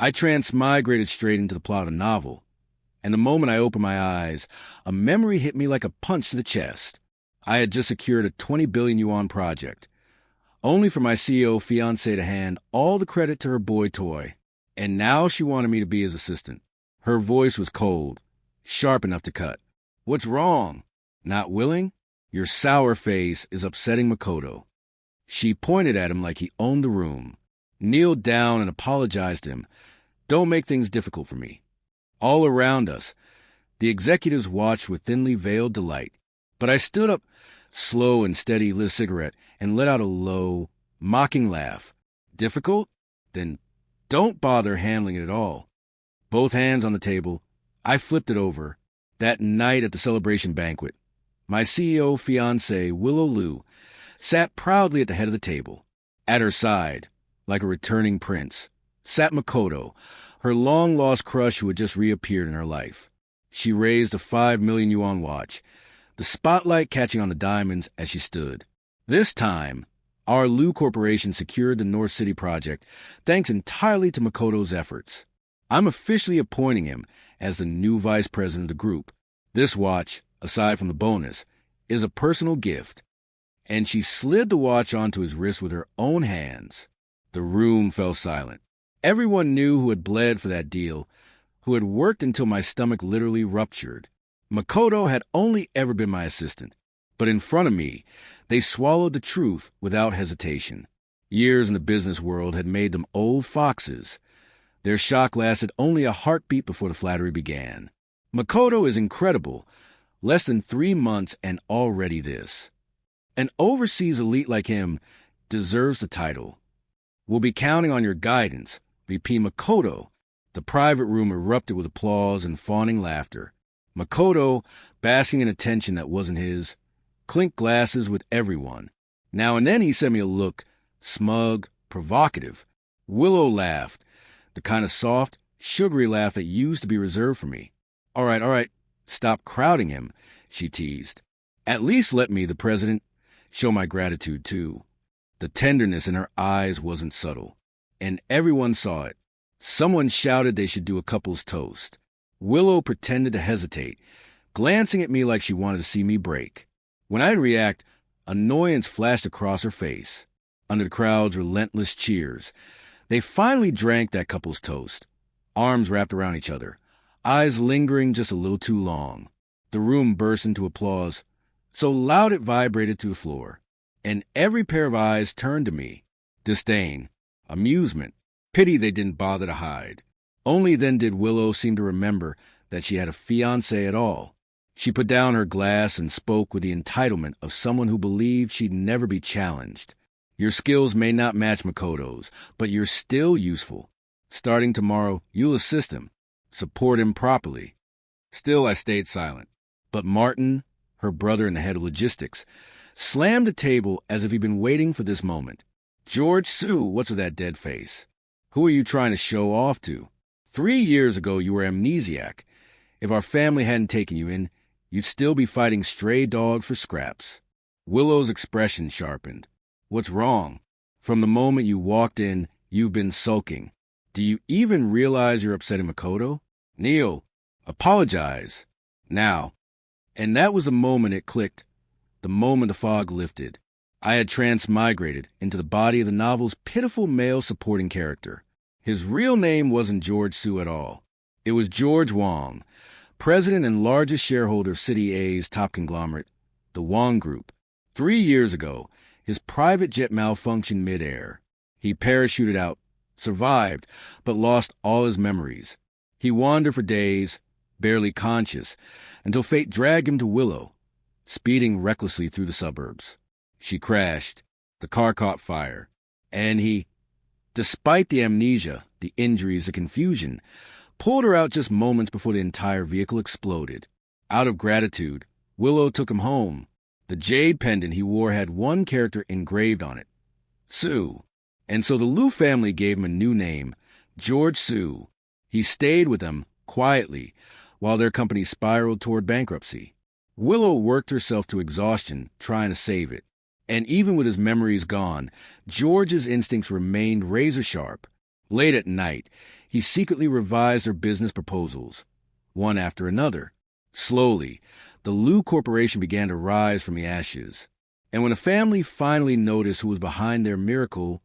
I transmigrated straight into the plot of a novel, and the moment I opened my eyes, a memory hit me like a punch to the chest. I had just secured a 20-billion-yuan project, only for my CEO fiancée to hand all the credit to her boy toy. And now she wanted me to be his assistant. Her voice was cold, sharp enough to cut. What's wrong? Not willing? Your sour face is upsetting Makoto. She pointed at him like he owned the room, kneeled down and apologized to him. Don't make things difficult for me. All around us, the executives watched with thinly veiled delight. But I stood up, slow and steady, lit a cigarette, and let out a low, mocking laugh. Difficult? Then don't bother handling it at all. Both hands on the table, I flipped it over. That night at the celebration banquet, my CEO fiancée, Willow sat proudly at the head of the table. At her side, like a returning prince, sat Makoto, her long-lost crush who had just reappeared in her life. She raised a 5-million-yuan watch, the spotlight catching on the diamonds as she stood. This time, our Lu Corporation secured the North City project thanks entirely to Makoto's efforts. I'm officially appointing him as the new vice president of the group. This watch, aside from the bonus, is a personal gift. And she slid the watch onto his wrist with her own hands. The room fell silent. Everyone knew who had bled for that deal, who had worked until my stomach literally ruptured. Makoto had only ever been my assistant, but in front of me, they swallowed the truth without hesitation. Years in the business world had made them old foxes. Their shock lasted only a heartbeat before the flattery began. Makoto is incredible. Less than 3 months and already this. An overseas elite like him deserves the title. We'll be counting on your guidance, VP Makoto. The private room erupted with applause and fawning laughter. Makoto, basking in attention that wasn't his, clinked glasses with everyone. Now and then he sent me a look, smug, provocative. Willow laughed, the kind of soft, sugary laugh that used to be reserved for me. All right, stop crowding him, she teased. At least let me, the president, show my gratitude too. The tenderness in her eyes wasn't subtle, and everyone saw it. Someone shouted they should do a couple's toast. Willow pretended to hesitate, glancing at me like she wanted to see me break. When I'd react, annoyance flashed across her face. Under the crowd's relentless cheers, they finally drank that couple's toast, arms wrapped around each other, eyes lingering just a little too long. The room burst into applause, so loud it vibrated to the floor, and every pair of eyes turned to me. Disdain, amusement, pity they didn't bother to hide. Only then did Willow seem to remember that she had a fiancé at all. She put down her glass and spoke with the entitlement of someone who believed she'd never be challenged. Your skills may not match Makoto's, but you're still useful. Starting tomorrow, you'll assist him, support him properly. Still, I stayed silent. But Martin, her brother and the head of logistics, slammed the table as if he'd been waiting for this moment. George Sue, what's with that dead face? Who are you trying to show off to? 3 years ago, you were amnesiac. If our family hadn't taken you in, you'd still be fighting stray dog for scraps. Willow's expression sharpened. What's wrong? From the moment you walked in, you've been sulking. Do you even realize you're upsetting Makoto? Kneel. Apologize. Now. And that was the moment it clicked, the moment the fog lifted. I had transmigrated into the body of the novel's pitiful male supporting character. His real name wasn't George Sue at all. It was George Wong, president and largest shareholder of City A's top conglomerate, the Wong Group. 3 years ago, his private jet malfunctioned midair. He parachuted out, survived, but lost all his memories. He wandered for days, barely conscious, until fate dragged him to Willow, speeding recklessly through the suburbs. She crashed, the car caught fire, and he, despite the amnesia, the injuries, the confusion, pulled her out just moments before the entire vehicle exploded. Out of gratitude, Willow took him home. The jade pendant he wore had one character engraved on it, Sue. And so the Liu family gave him a new name, George Sue. He stayed with them, quietly, while their company spiraled toward bankruptcy. Willow worked herself to exhaustion, trying to save it. And even with his memories gone, George's instincts remained razor-sharp. Late at night, he secretly revised their business proposals, one after another. Slowly, the Liu Corporation began to rise from the ashes. And when a family finally noticed who was behind their miracle,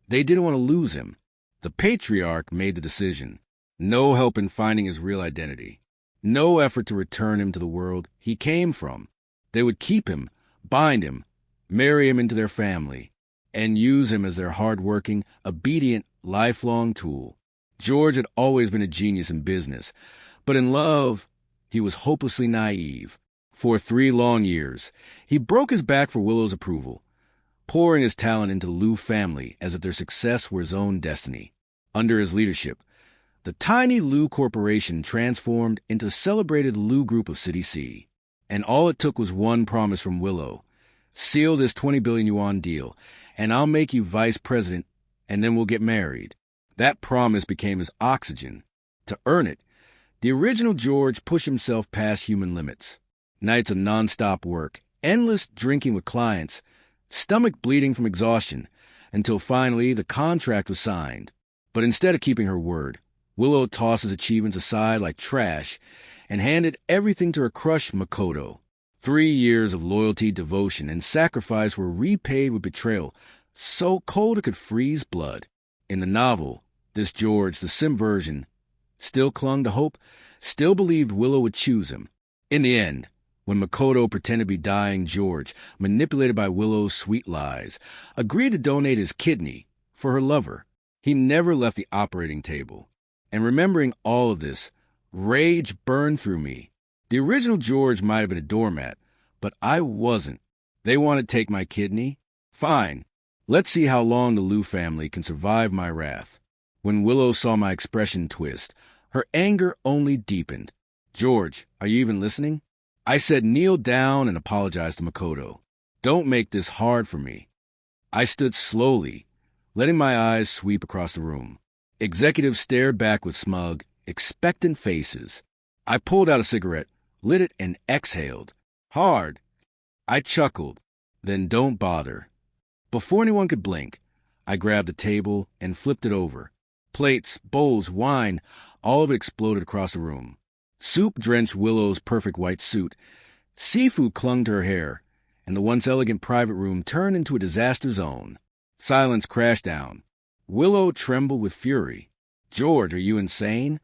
they didn't want to lose him. The patriarch made the decision. No help in finding his real identity. No effort to return him to the world he came from. They would keep him, bind him, marry him into their family, and use him as their hard-working, obedient, lifelong tool. George had always been a genius in business, but in love, he was hopelessly naive. For 3 long years, he broke his back for Willow's approval, pouring his talent into the Liu family as if their success were his own destiny. Under his leadership, the tiny Liu Corporation transformed into a celebrated Liu group of City C. And all it took was one promise from Willow. Seal this 20 billion yuan deal, and I'll make you vice president, and then we'll get married. That promise became his oxygen. To earn it, the original George pushed himself past human limits. Nights of non-stop work, endless drinking with clients, stomach bleeding from exhaustion, until finally the contract was signed. But instead of keeping her word, Willow tossed his achievements aside like trash and handed everything to her crush, Makoto. 3 years of loyalty, devotion, and sacrifice were repaid with betrayal so cold it could freeze blood. In the novel, this George, the sim version, still clung to hope, still believed Willow would choose him. In the end, when Makoto pretended to be dying, George, manipulated by Willow's sweet lies, agreed to donate his kidney for her lover. He never left the operating table. And remembering all of this, rage burned through me. The original George might have been a doormat, but I wasn't. They wanted to take my kidney? Fine. Let's see how long the Liu family can survive my wrath. When Willow saw my expression twist, her anger only deepened. George, are you even listening? I said kneel down and apologize to Makoto. Don't make this hard for me. I stood slowly, letting my eyes sweep across the room. Executives stared back with smug, expectant faces. I pulled out a cigarette, lit it, and exhaled. Hard. I chuckled. Then don't bother. Before anyone could blink, I grabbed the table and flipped it over. Plates, bowls, wine, all of it exploded across the room. Soup drenched Willow's perfect white suit. Seafood clung to her hair, and the once elegant private room turned into a disaster zone. Silence crashed down. Willow trembled with fury. George, are you insane?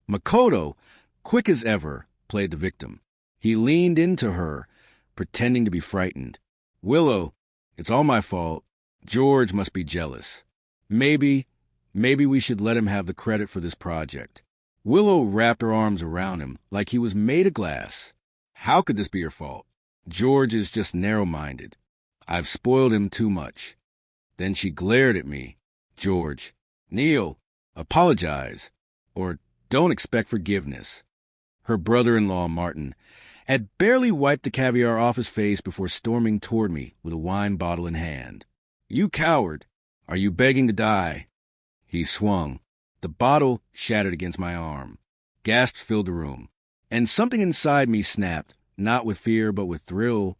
Makoto, quick as ever, played the victim. He leaned into her, pretending to be frightened. Willow, it's all my fault. George must be jealous. Maybe we should let him have the credit for this project. Willow wrapped her arms around him like he was made of glass. How could this be your fault? George is just narrow-minded. I've spoiled him too much. Then she glared at me. George, kneel, apologize, or don't expect forgiveness. Her brother-in-law, Martin, had barely wiped the caviar off his face before storming toward me with a wine bottle in hand. You coward! Are you begging to die? He swung. The bottle shattered against my arm. Gasps filled the room, and something inside me snapped, not with fear but with thrill.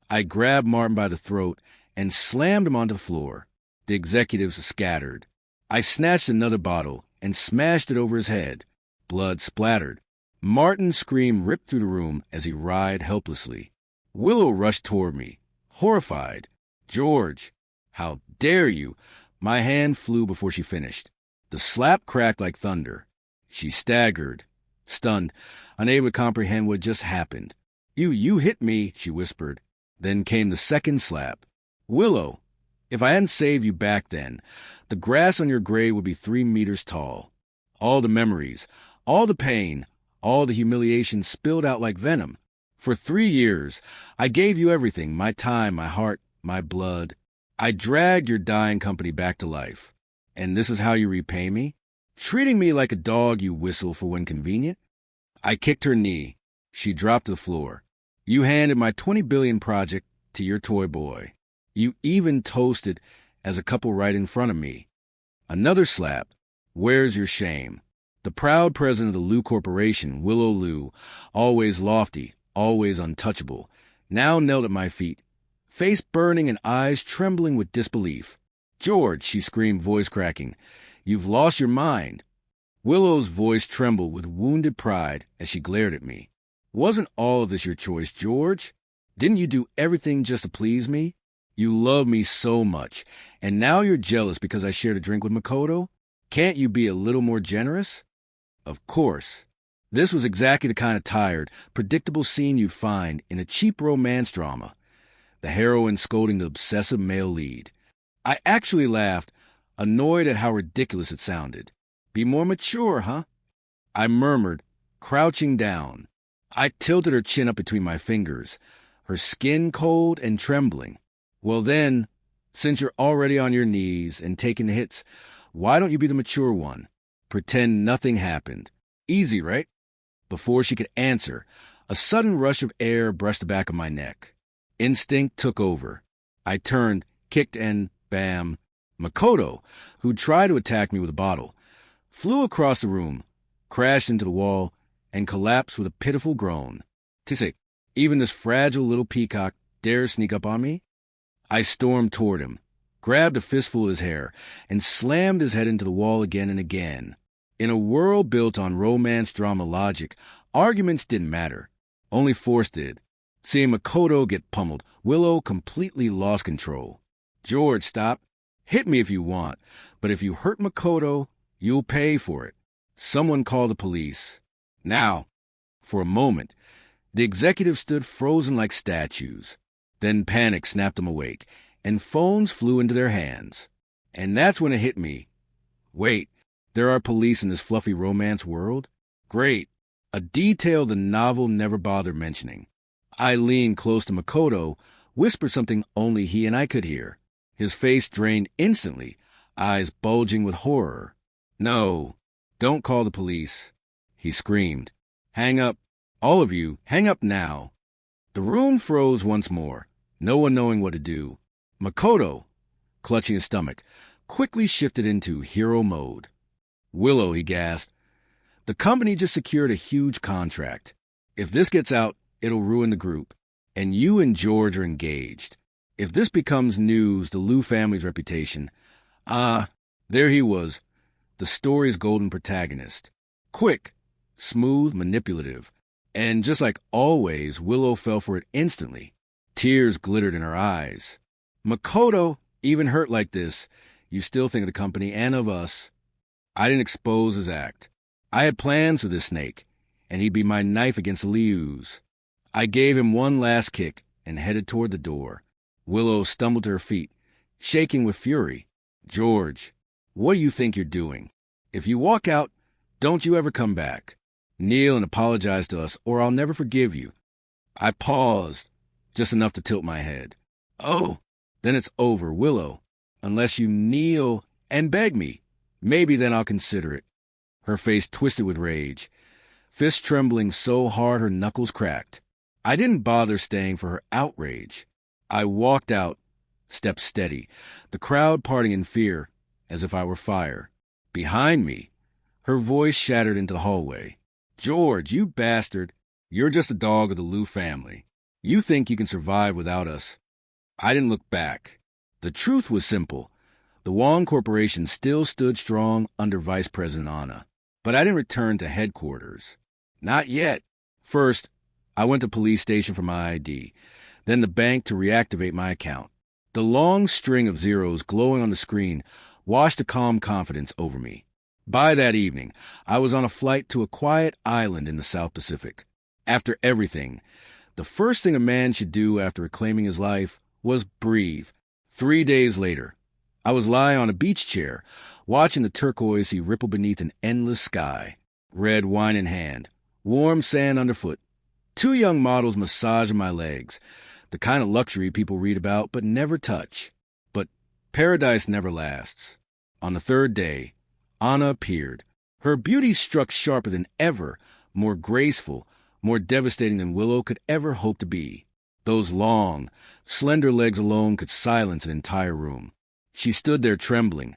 I grabbed Martin by the throat and slammed him onto the floor. The executives scattered. I snatched another bottle and smashed it over his head. Blood splattered. Martin's scream ripped through the room as he writhed helplessly. Willow rushed toward me, horrified. George, how dare you? My hand flew before she finished. The slap cracked like thunder. She staggered, stunned, unable to comprehend what just happened. You hit me, she whispered. Then came the second slap. Willow, if I hadn't saved you back then, the grass on your grave would be 3 meters tall. All the memories, all the pain, all the humiliation spilled out like venom. For 3 years, I gave you everything, my time, my heart, my blood. I dragged your dying company back to life. And this is how you repay me? Treating me like a dog you whistle for when convenient? I kicked her knee. She dropped to the floor. You handed my 20 billion project to your toy boy. You even toasted as a couple right in front of me. Another slap. Where's your shame? The proud president of the Liu Corporation, Willow Liu, always lofty, always untouchable, now knelt at my feet, face burning and eyes trembling with disbelief. George, she screamed, voice cracking, You've lost your mind." Willow's voice trembled with wounded pride as she glared at me. "Wasn't all of this your choice, George? Didn't you do everything just to please me? You love me so much, and now you're jealous because I shared a drink with Makoto? Can't you be a little more generous?" Of course. This was exactly the kind of tired, predictable scene you'd find in a cheap romance drama. The heroine scolding the obsessive male lead. I actually laughed, annoyed at how ridiculous it sounded. "Be more mature, huh?" I murmured, crouching down. I tilted her chin up between my fingers, her skin cold and trembling. "Well then, since you're already on your knees and taking hits, why don't you be the mature one? Pretend nothing happened. Easy, right?" Before she could answer, a sudden rush of air brushed the back of my neck. Instinct took over. I turned, kicked, and bam, Makoto, who'd tried to attack me with a bottle, flew across the room, crashed into the wall, and collapsed with a pitiful groan. "Tissy, even this fragile little peacock dares sneak up on me?" I stormed toward him, grabbed a fistful of his hair, and slammed his head into the wall again and again. In a world built on romance drama logic, arguments didn't matter. Only force did. Seeing Makoto get pummeled, Willow completely lost control. "George, stop. Hit me if you want, but if you hurt Makoto, you'll pay for it. Someone call the police. Now." For a moment, the executives stood frozen like statues. Then panic snapped them awake, and phones flew into their hands. And that's when it hit me. Wait, there are police in this fluffy romance world? Great. A detail the novel never bothered mentioning. I leaned close to Makoto, whispered something only he and I could hear. His face drained instantly, eyes bulging with horror. "No, don't call the police," he screamed. "Hang up. All of you, hang up now." The room froze once more, no one knowing what to do. Makoto, clutching his stomach, quickly shifted into hero mode. "Willow," he gasped, "the company just secured a huge contract. If this gets out, it'll ruin the group. And you and George are engaged. If this becomes news, the Liu family's reputation..." There he was, the story's golden protagonist. Quick, smooth, manipulative. And just like always, Willow fell for it instantly. Tears glittered in her eyes. "Makoto, even hurt like this, you still think of the company and of us." I didn't expose his act. I had plans for this snake, and he'd be my knife against the Liu's. I gave him one last kick and headed toward the door. Willow stumbled to her feet, shaking with fury. "George, what do you think you're doing? If you walk out, don't you ever come back. Kneel and apologize to us, or I'll never forgive you." I paused, just enough to tilt my head. "Oh, then it's over, Willow. Unless you kneel and beg me. Maybe then I'll consider it." Her face twisted with rage, fists trembling so hard her knuckles cracked. I didn't bother staying for her outrage. I walked out, stepped steady, the crowd parting in fear, as if I were fire. Behind me, her voice shattered into the hallway. "George, you bastard. You're just a dog of the Liu family. You think you can survive without us." I didn't look back. The truth was simple. The Wong Corporation still stood strong under Vice President Anna. But I didn't return to headquarters. Not yet. First, I went to police station for my ID, then the bank to reactivate my account. The long string of zeros glowing on the screen washed a calm confidence over me. By that evening, I was on a flight to a quiet island in the South Pacific. After everything, the first thing a man should do after reclaiming his life was breathe. 3 days later, I was lying on a beach chair, watching the turquoise sea ripple beneath an endless sky. Red wine in hand, warm sand underfoot. 2 young models massaging my legs, the kind of luxury people read about but never touch. But paradise never lasts. On the 3rd day, Anna appeared. Her beauty struck sharper than ever, more graceful, more devastating than Willow could ever hope to be. Those long, slender legs alone could silence an entire room. She stood there trembling,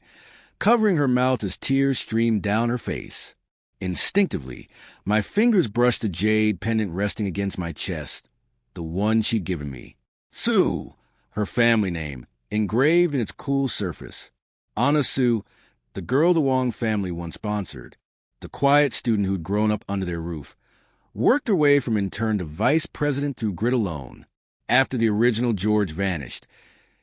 covering her mouth as tears streamed down her face. Instinctively, my fingers brushed the jade pendant resting against my chest, the one she'd given me. Sue, her family name, engraved in its cool surface. Anna Sue, the girl the Wong family once sponsored, the quiet student who'd grown up under their roof, worked her way from intern to vice president through grit alone. After the original George vanished,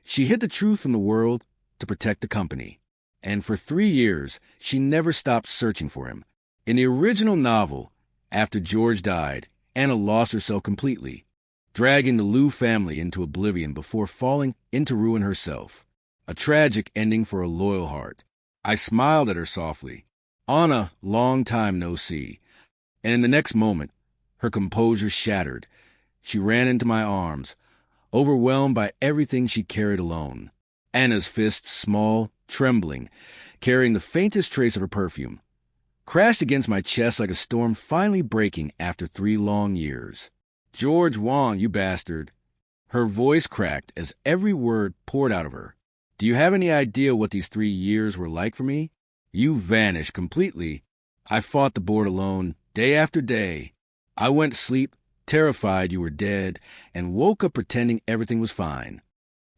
she hid the truth from the world to protect the company. And for 3 years, she never stopped searching for him. In the original novel, after George died, Anna lost herself completely, dragging the Liu family into oblivion before falling into ruin herself. A tragic ending for a loyal heart. I smiled at her softly. Anna, long time no see. And in the next moment, her composure shattered. She ran into my arms, overwhelmed by everything she carried alone. Anna's fists, small, trembling, carrying the faintest trace of her perfume, crashed against my chest like a storm finally breaking after 3 long years. "George Wong, you bastard." Her voice cracked as every word poured out of her. "Do you have any idea what these 3 years were like for me? You vanished completely. I fought the board alone, day after day. I went to sleep, terrified you were dead, and woke up pretending everything was fine."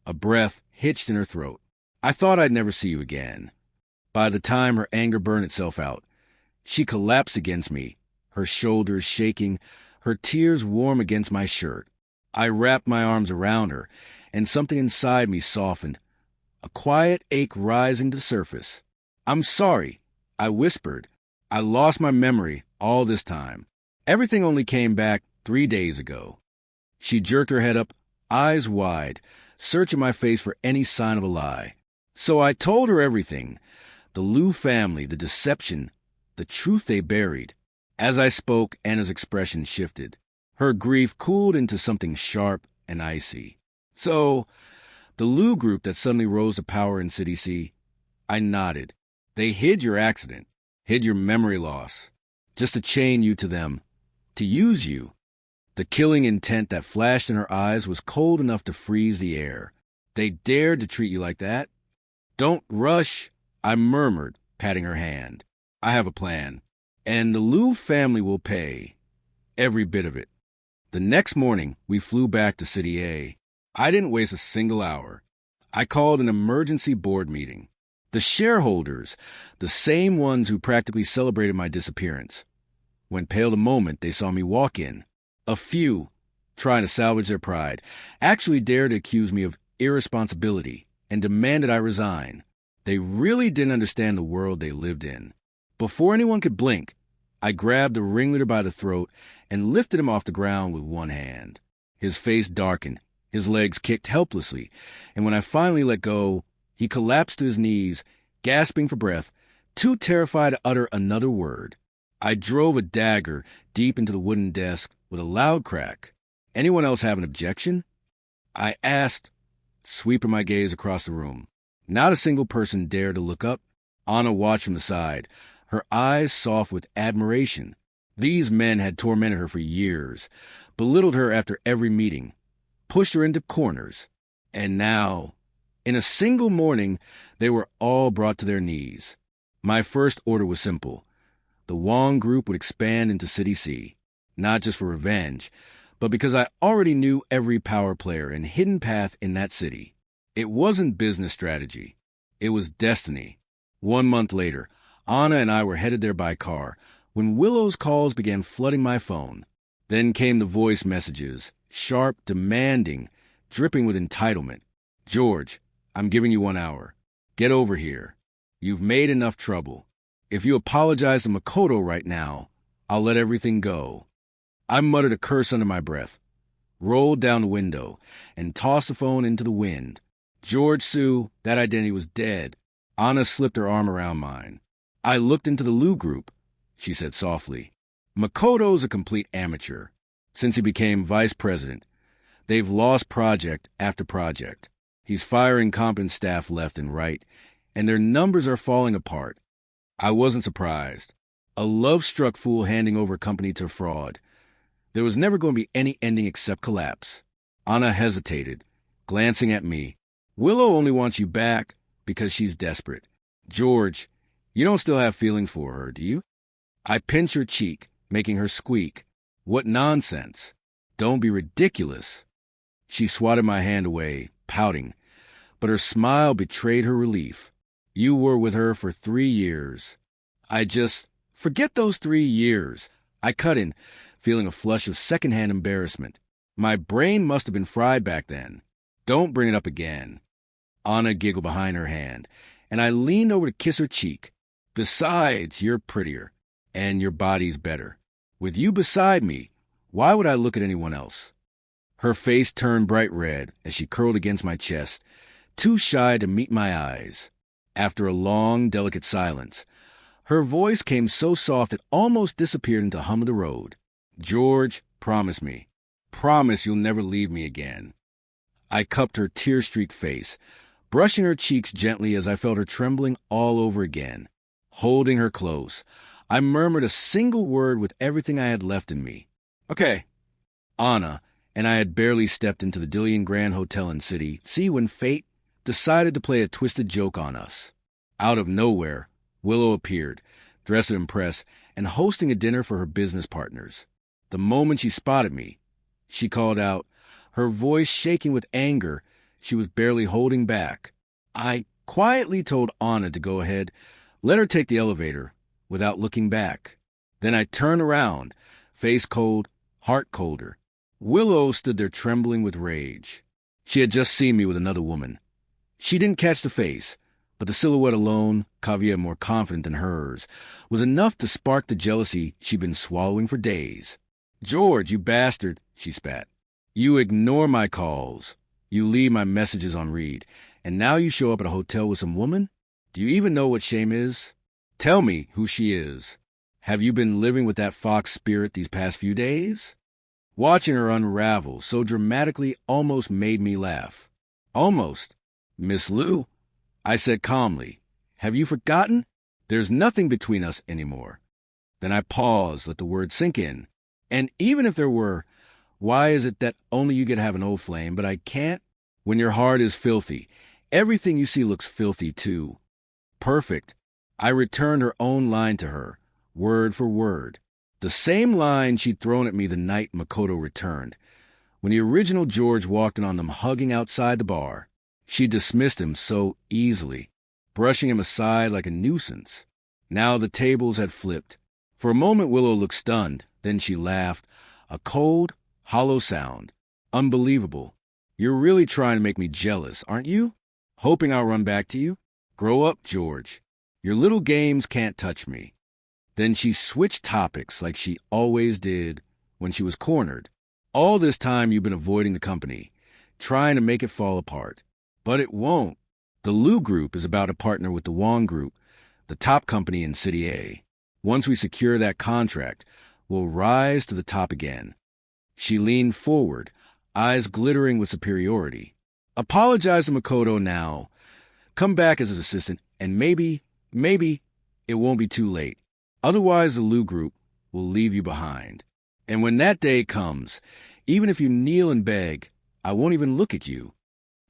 A breath hitched in her throat. "I thought I'd never see you again." By the time her anger burned itself out, she collapsed against me, her shoulders shaking, her tears warm against my shirt. I wrapped my arms around her, and something inside me softened, a quiet ache rising to the surface. "I'm sorry," I whispered. "I lost my memory all this time. Everything only came back 3 days ago." She jerked her head up, eyes wide, searching my face for any sign of a lie. So I told her everything. The Liu family, the deception, the truth they buried. As I spoke, Anna's expression shifted. Her grief cooled into something sharp and icy. "So, the Liu group that suddenly rose to power in City C?" I nodded. "They hid your accident, hid your memory loss, just to chain you to them, to use you." The killing intent that flashed in her eyes was cold enough to freeze the air. "They dared to treat you like that?" "Don't rush," I murmured, patting her hand. "I have a plan. And the Liu family will pay. Every bit of it." The next morning, we flew back to City A. I didn't waste a single hour. I called an emergency board meeting. The shareholders, the same ones who practically celebrated my disappearance. When pale the moment they saw me walk in, a few, trying to salvage their pride, actually dared to accuse me of irresponsibility and demanded I resign. They really didn't understand the world they lived in. Before anyone could blink, I grabbed the ringleader by the throat and lifted him off the ground with one hand. His face darkened, his legs kicked helplessly, and when I finally let go, he collapsed to his knees, gasping for breath, too terrified to utter another word. I drove a dagger deep into the wooden desk with a loud crack. "Anyone else have an objection?" I asked, sweeping my gaze across the room. Not a single person dared to look up. Anna watched from the side, her eyes soft with admiration. These men had tormented her for years, belittled her after every meeting, pushed her into corners. And now, in a single morning, they were all brought to their knees. My first order was simple. The Wong group would expand into City C, not just for revenge, but because I already knew every power player and hidden path in that city. It wasn't business strategy. It was destiny. 1 month later, Anna and I were headed there by car when Willow's calls began flooding my phone. Then came the voice messages, sharp, demanding, dripping with entitlement. "George, I'm giving you 1 hour. Get over here. You've made enough trouble. If you apologize to Makoto right now, I'll let everything go." I muttered a curse under my breath, rolled down the window, and tossed the phone into the wind. George Sue, that identity was dead. Anna slipped her arm around mine. "I looked into the Liu group," she said softly. "Makoto's a complete amateur. Since he became vice president, they've lost project after project. He's firing competent staff left and right, and their numbers are falling apart." I wasn't surprised. A love-struck fool handing over a company to fraud. There was never going to be any ending except collapse. Anna hesitated, glancing at me. "Willow only wants you back because she's desperate. George, you don't still have feelings for her, do you?" I pinched her cheek, making her squeak. "What nonsense. Don't be ridiculous." She swatted my hand away, pouting, but her smile betrayed her relief. You were with her for 3 years. Forget those 3 years. I cut in, feeling a flush of secondhand embarrassment. My brain must have been fried back then. Don't bring it up again. Anna giggled behind her hand, and I leaned over to kiss her cheek. Besides, you're prettier, and your body's better. With you beside me, why would I look at anyone else? Her face turned bright red as she curled against my chest, too shy to meet my eyes. After a long, delicate silence, her voice came so soft it almost disappeared into the hum of the road. George, promise me. Promise you'll never leave me again. I cupped her tear-streaked face, brushing her cheeks gently as I felt her trembling all over again. Holding her close, I murmured a single word with everything I had left in me. Okay. Anna and I had barely stepped into the Dillian Grand Hotel in City C when fate decided to play a twisted joke on us. Out of nowhere, Willow appeared, dressed to impress, and hosting a dinner for her business partners. The moment she spotted me, she called out, her voice shaking with anger she was barely holding back. I quietly told Anna to go ahead, let her take the elevator, without looking back. Then I turned around, face cold, heart colder. Willow stood there trembling with rage. She had just seen me with another woman. She didn't catch the face, but the silhouette alone, caveat more confident than hers, was enough to spark the jealousy she'd been swallowing for days. George, you bastard, she spat. You ignore my calls. You leave my messages on read, and now you show up at a hotel with some woman? Do you even know what shame is? Tell me who she is. Have you been living with that fox spirit these past few days? Watching her unravel so dramatically almost made me laugh. Almost. Miss Lou, I said calmly, have you forgotten? There's nothing between us anymore. Then I paused, let the word sink in. And even if there were, why is it that only you get to have an old flame, but I can't? When your heart is filthy, everything you see looks filthy too. Perfect. I returned her own line to her, word for word. The same line she'd thrown at me the night Makoto returned. When the original George walked in on them hugging outside the bar, she dismissed him so easily, brushing him aside like a nuisance. Now the tables had flipped. For a moment Willow looked stunned, then she laughed, a cold, hollow sound. Unbelievable. You're really trying to make me jealous, aren't you? Hoping I'll run back to you? Grow up, George. Your little games can't touch me. Then she switched topics like she always did when she was cornered. All this time you've been avoiding the company, trying to make it fall apart. But it won't. The Liu Group is about to partner with the Wong Group, the top company in City A. Once we secure that contract, we'll rise to the top again. She leaned forward, eyes glittering with superiority. Apologize to Makoto now. Come back as his assistant, and maybe, it won't be too late. Otherwise, the Liu Group will leave you behind. And when that day comes, even if you kneel and beg, I won't even look at you.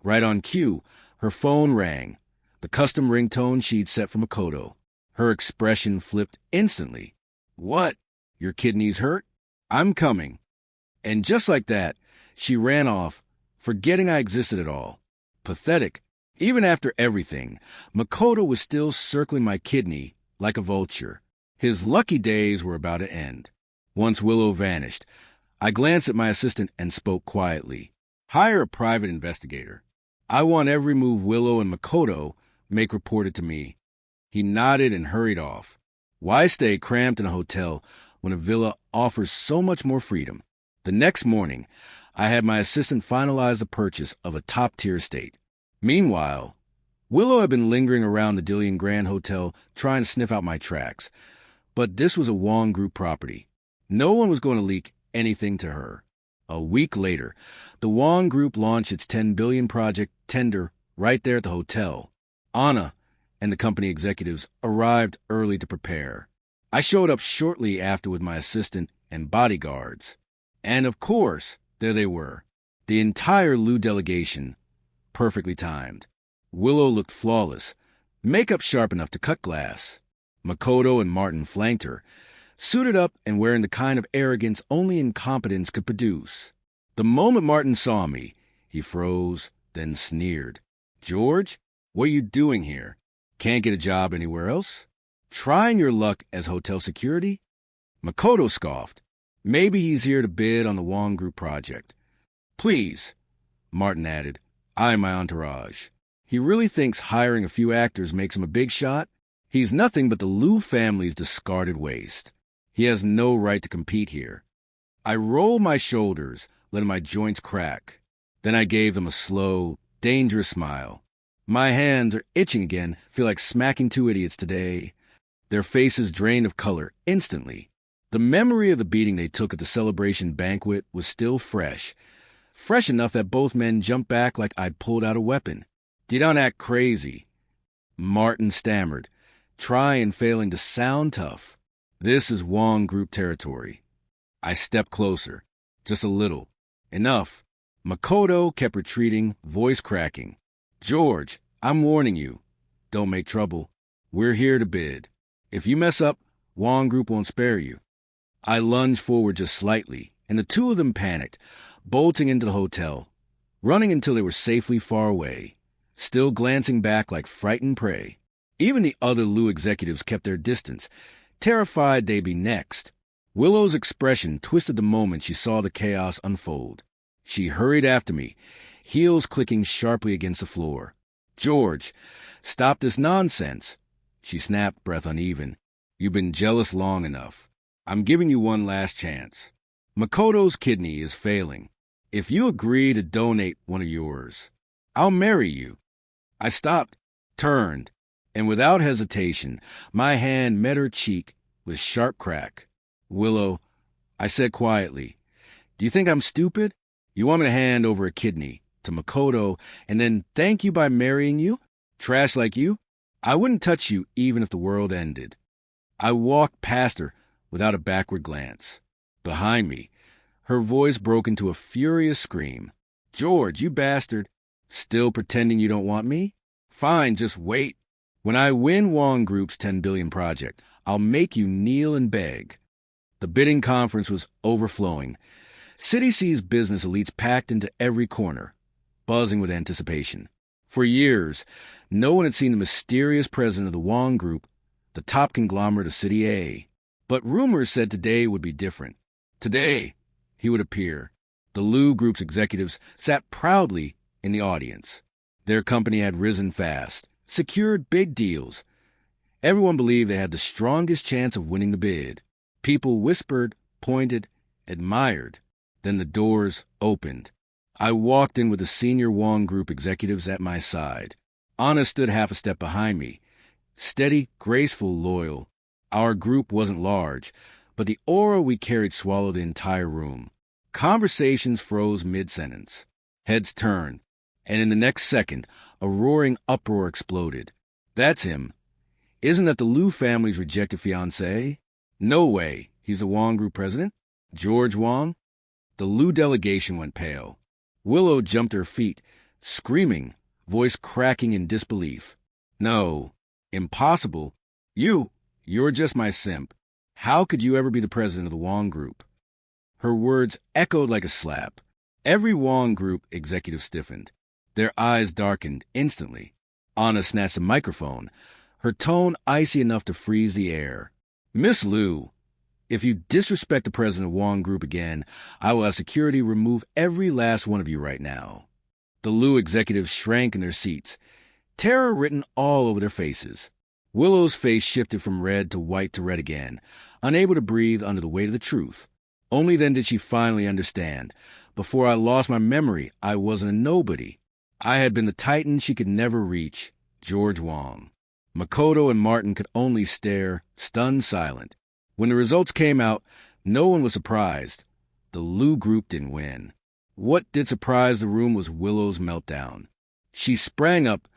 Right on cue, her phone rang, the custom ringtone she'd set for Makoto. Her expression flipped instantly. What? Your kidneys hurt? I'm coming. And just like that, she ran off, forgetting I existed at all. Pathetic. Even after everything, Makoto was still circling my kidney like a vulture. His lucky days were about to end. Once Willow vanished, I glanced at my assistant and spoke quietly. Hire a private investigator. I want every move Willow and Makoto make reported to me. He nodded and hurried off. Why stay cramped in a hotel when a villa offers so much more freedom? The next morning, I had my assistant finalize the purchase of a top-tier estate. Meanwhile, Willow had been lingering around the Dillian Grand Hotel trying to sniff out my tracks. But this was a Wong Group property. No one was going to leak anything to her. A week later, the Wong Group launched its 10 billion project tender right there at the hotel. Anna and the company executives arrived early to prepare. I showed up shortly after with my assistant and bodyguards. And of course, there they were. The entire Liu delegation, perfectly timed. Willow looked flawless, makeup sharp enough to cut glass. Makoto and Martin flanked her, suited up and wearing the kind of arrogance only incompetence could produce. The moment Martin saw me, he froze, then sneered. George, what are you doing here? Can't get a job anywhere else? Trying your luck as hotel security? Makoto scoffed. Maybe he's here to bid on the Wong Group project. Please, Martin added, eyeing my entourage. He really thinks hiring a few actors makes him a big shot? He's nothing but the Liu family's discarded waste. He has no right to compete here. I rolled my shoulders, letting my joints crack. Then I gave them a slow, dangerous smile. My hands are itching again, feel like smacking two idiots today. Their faces drained of color instantly. The memory of the beating they took at the celebration banquet was still fresh. Fresh enough that both men jumped back like I'd pulled out a weapon. "You don't act crazy," Martin stammered, trying and failing to sound tough. "This is Wong Group territory." I stepped closer. Just a little. Enough. Makoto kept retreating, voice cracking. "George, I'm warning you. Don't make trouble. We're here to bid. If you mess up, Wong Group won't spare you." I lunged forward just slightly, and the two of them panicked, bolting into the hotel, running until they were safely far away, still glancing back like frightened prey. Even the other Liu executives kept their distance, terrified they'd be next. Willow's expression twisted the moment she saw the chaos unfold. She hurried after me, heels clicking sharply against the floor. "George, stop this nonsense," she snapped, breath uneven. "You've been jealous long enough. I'm giving you one last chance. Makoto's kidney is failing. If you agree to donate one of yours, I'll marry you." I stopped, turned, and without hesitation, my hand met her cheek with sharp crack. "Willow," I said quietly, "do you think I'm stupid? You want me to hand over a kidney to Makoto and then thank you by marrying you? Trash like you? I wouldn't touch you even if the world ended." I walked past her without a backward glance. Behind me, her voice broke into a furious scream. "George, you bastard. Still pretending you don't want me? Fine, just wait. When I win Wong Group's 10 billion project, I'll make you kneel and beg." The bidding conference was overflowing. City C's business elites packed into every corner, buzzing with anticipation. For years, no one had seen the mysterious president of the Wong Group, the top conglomerate of City A. But rumors said today would be different. Today, he would appear. The Liu Group's executives sat proudly in the audience. Their company had risen fast, secured big deals. Everyone believed they had the strongest chance of winning the bid. People whispered, pointed, admired. Then the doors opened. I walked in with the senior Wong Group executives at my side. Anna stood half a step behind me. Steady, graceful, loyal. Our group wasn't large, but the aura we carried swallowed the entire room. Conversations froze mid-sentence. Heads turned, and in the next second, a roaring uproar exploded. "That's him. Isn't that the Liu family's rejected fiancée? No way. He's the Wong Group president? George Wong?" The Liu delegation went pale. Willow jumped to her feet, screaming, voice cracking in disbelief. "No. Impossible. You're just my simp. How could you ever be the president of the Wong Group?" Her words echoed like a slap. Every Wong Group executive stiffened. Their eyes darkened instantly. Anna snatched the microphone, her tone icy enough to freeze the air. "Miss Liu, if you disrespect the president of Wong Group again, I will have security remove every last one of you right now." The Liu executives shrank in their seats, terror written all over their faces. Willow's face shifted from red to white to red again, unable to breathe under the weight of the truth. Only then did she finally understand. Before I lost my memory, I wasn't a nobody. I had been the titan she could never reach, George Wong. Makoto and Martin could only stare, stunned silent. When the results came out, no one was surprised. The Liu Group didn't win. What did surprise the room was Willow's meltdown. She sprang up,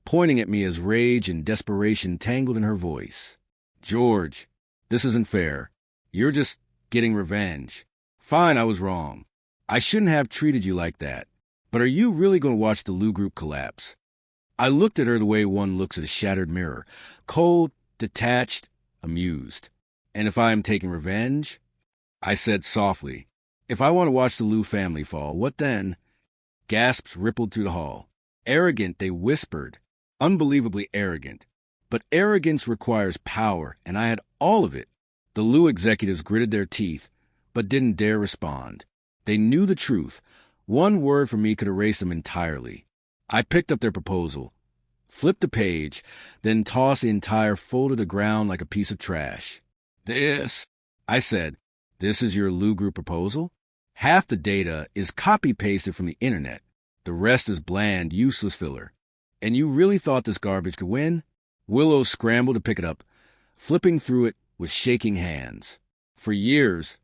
pointing at me as rage and desperation tangled in her voice. "George, this isn't fair. You're just getting revenge. Fine, I was wrong. I shouldn't have treated you like that. But are you really going to watch the Liu Group collapse?" I looked at her the way one looks at a shattered mirror, cold, detached, amused. "And if I am taking revenge?" I said softly. "If I want to watch the Liu family fall, what then?" Gasps rippled through the hall. Arrogant, they whispered. Unbelievably arrogant. But arrogance requires power, and I had all of it. The Lou executives gritted their teeth, but didn't dare respond. They knew the truth. One word from me could erase them entirely. I picked up their proposal, flipped the page, then tossed the entire folder to the ground like a piece of trash. I said, this is your Lou Group proposal? Half the data is copy-pasted from the internet. The rest is bland, useless filler. And you really thought this garbage could win? Willow scrambled to pick it up, flipping through it with shaking hands. For years,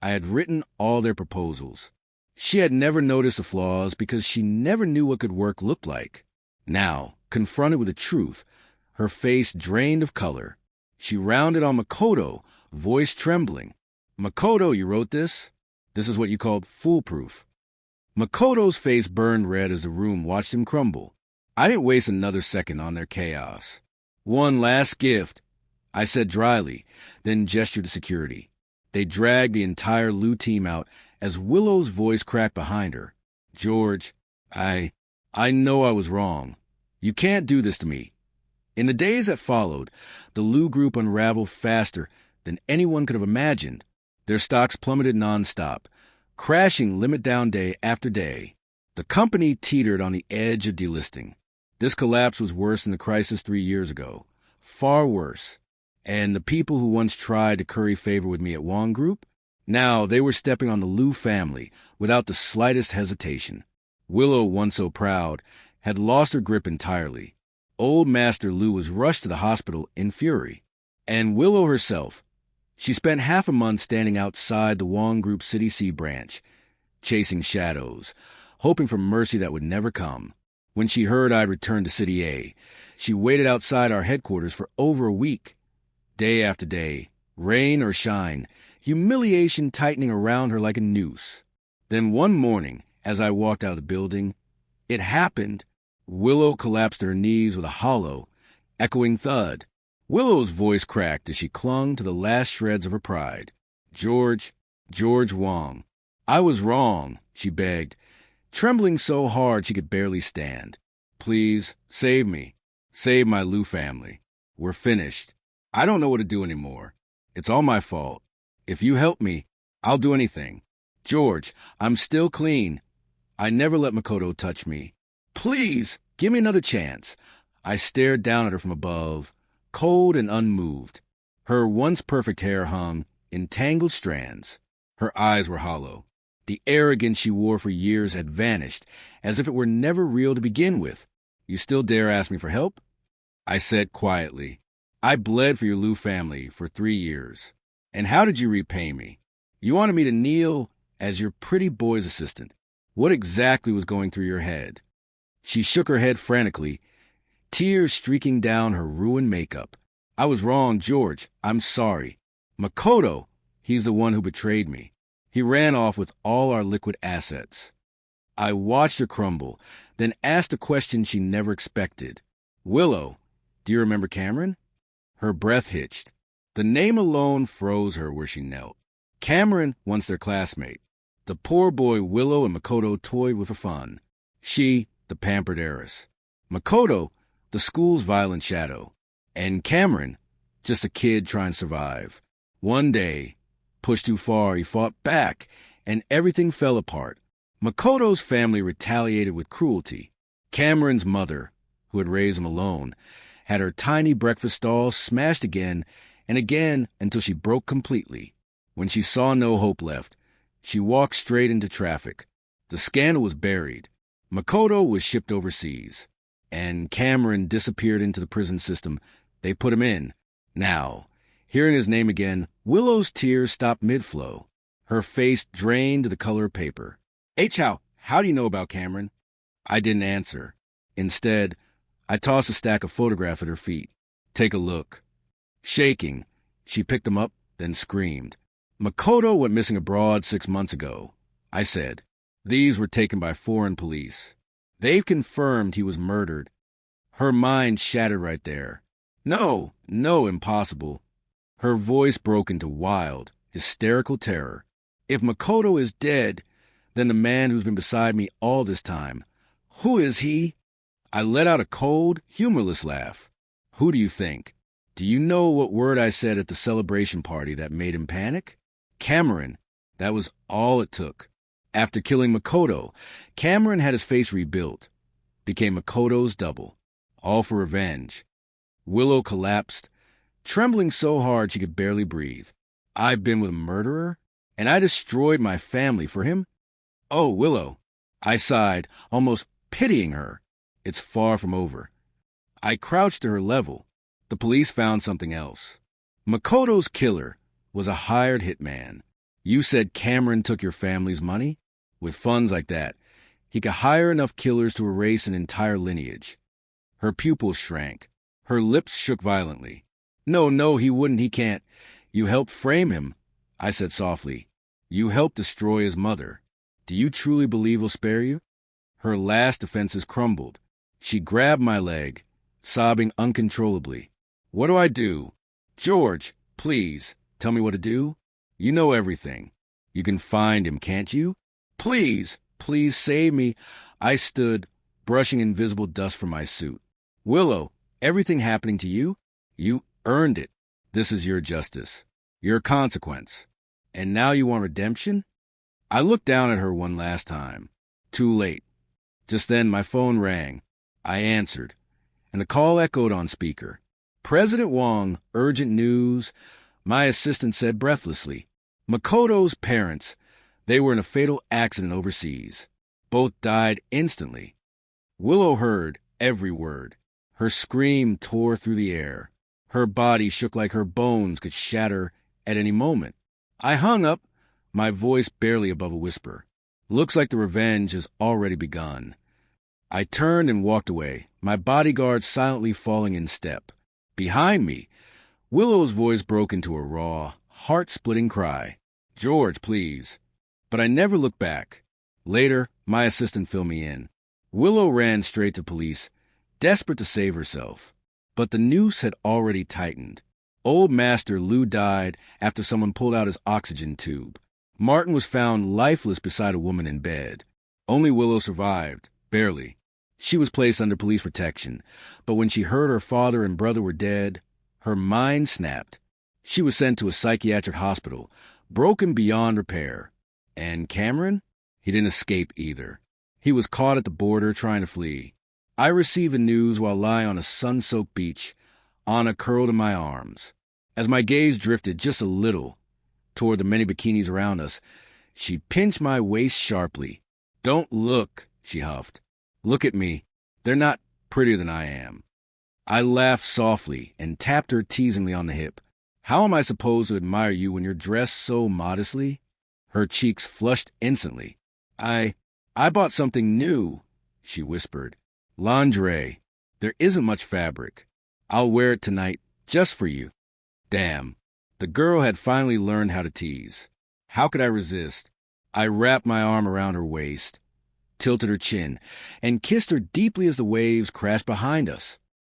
I had written all their proposals. She had never noticed the flaws because she never knew what good work looked like. Now, confronted with the truth, her face drained of color. She rounded on Makoto, voice trembling. Makoto, you wrote this? This is what you called foolproof. Makoto's face burned red as the room watched him crumble. I didn't waste another second on their chaos. One last gift, I said dryly, then gestured to security. They dragged the entire Lou team out as Willow's voice cracked behind her. George, I know I was wrong. You can't do this to me. In the days that followed, the Lou Group unraveled faster than anyone could have imagined. Their stocks plummeted nonstop, crashing limit down day after day. The company teetered on the edge of delisting. This collapse was worse than the crisis 3 years ago. Far worse. And the people who once tried to curry favor with me at Wong Group, now they were stepping on the Lou family without the slightest hesitation. Willow, once so proud, had lost her grip entirely. Old Master Lou was rushed to the hospital in fury. And Willow herself, she spent half a month standing outside the Wong Group City C branch, chasing shadows, hoping for mercy that would never come. When she heard I'd returned to City A, she waited outside our headquarters for over a week. Day after day, rain or shine, humiliation tightening around her like a noose. Then one morning, as I walked out of the building, it happened. Willow collapsed to her knees with a hollow, echoing thud. Willow's voice cracked as she clung to the last shreds of her pride. George Wong. I was wrong, she begged, trembling so hard she could barely stand. Please, save me. Save my Lou family. We're finished. I don't know what to do anymore. It's all my fault. If you help me, I'll do anything. George, I'm still clean. I never let Makoto touch me. Please, give me another chance. I stared down at her from above, cold and unmoved. Her once perfect hair hung in tangled strands. Her eyes were hollow. The arrogance she wore for years had vanished, as if it were never real to begin with. You still dare ask me for help? I said quietly. I bled for your Lou family for 3 years. And how did you repay me? You wanted me to kneel as your pretty boy's assistant. What exactly was going through your head? She shook her head frantically, tears streaking down her ruined makeup. I was wrong, George. I'm sorry. Makoto, he's the one who betrayed me. He ran off with all our liquid assets. I watched her crumble, then asked a question she never expected. Willow, do you remember Cameron? Her breath hitched. The name alone froze her where she knelt. Cameron, once their classmate. The poor boy Willow and Makoto toyed with for fun. She, the pampered heiress. Makoto, the school's violent shadow. And Cameron, just a kid trying to survive. One day, pushed too far, he fought back, and everything fell apart. Makoto's family retaliated with cruelty. Cameron's mother, who had raised him alone, had her tiny breakfast stall smashed again and again until she broke completely. When she saw no hope left, she walked straight into traffic. The scandal was buried. Makoto was shipped overseas, and Cameron disappeared into the prison system they put him in. Now, hearing his name again, Willow's tears stopped mid-flow. Her face drained to the color of paper. How do you know about Cameron? I didn't answer. Instead, I tossed a stack of photographs at her feet. Take a look. Shaking, she picked them up, then screamed. Makoto went missing abroad 6 months ago, I said. These were taken by foreign police. They've confirmed he was murdered. Her mind shattered right there. No, impossible. Her voice broke into wild, hysterical terror. If Makoto is dead, then the man who's been beside me all this time, who is he? I let out a cold, humorless laugh. Who do you think? Do you know what word I said at the celebration party that made him panic? Cameron. That was all it took. After killing Makoto, Cameron had his face rebuilt, became Makoto's double, all for revenge. Willow collapsed, trembling so hard she could barely breathe. I've been with a murderer, and I destroyed my family for him? Oh, Willow. I sighed, almost pitying her. It's far from over. I crouched to her level. The police found something else. Makoto's killer was a hired hitman. You said Cameron took your family's money? With funds like that, he could hire enough killers to erase an entire lineage. Her pupils shrank. Her lips shook violently. No, he wouldn't, he can't. You helped frame him, I said softly. You helped destroy his mother. Do you truly believe he'll spare you? Her last defenses crumbled. She grabbed my leg, sobbing uncontrollably. What do I do? George, please, tell me what to do. You know everything. You can find him, can't you? Please save me. I stood, brushing invisible dust from my suit. Willow, everything happening to you? You earned it. This is your justice, your consequence. And now you want redemption? I looked down at her one last time. Too late. Just then my phone rang. I answered, and the call echoed on speaker. President Wong, urgent news. My assistant said breathlessly. Makoto's parents, they were in a fatal accident overseas. Both died instantly. Willow heard every word. Her scream tore through the air. Her body shook like her bones could shatter at any moment. I hung up, my voice barely above a whisper. Looks like the revenge has already begun. I turned and walked away, my bodyguard silently falling in step. Behind me, Willow's voice broke into a raw, heart-splitting cry. George, please. But I never looked back. Later, my assistant filled me in. Willow ran straight to police, desperate to save herself. But the noose had already tightened. Old Master Lou died after someone pulled out his oxygen tube. Martin was found lifeless beside a woman in bed. Only Willow survived, barely. She was placed under police protection, but when she heard her father and brother were dead, her mind snapped. She was sent to a psychiatric hospital, broken beyond repair. And Cameron? He didn't escape either. He was caught at the border trying to flee. I received the news while lying on a sun-soaked beach, Anna curled in my arms. As my gaze drifted just a little toward the many bikinis around us, she pinched my waist sharply. Don't look, she huffed. Look at me. They're not prettier than I am. I laughed softly and tapped her teasingly on the hip. How am I supposed to admire you when you're dressed so modestly? Her cheeks flushed instantly. I bought something new, she whispered. Lingerie. There isn't much fabric. I'll wear it tonight, just for you. Damn. The girl had finally learned how to tease. How could I resist? I wrapped my arm around her waist, tilted her chin, and kissed her deeply as the waves crashed behind us.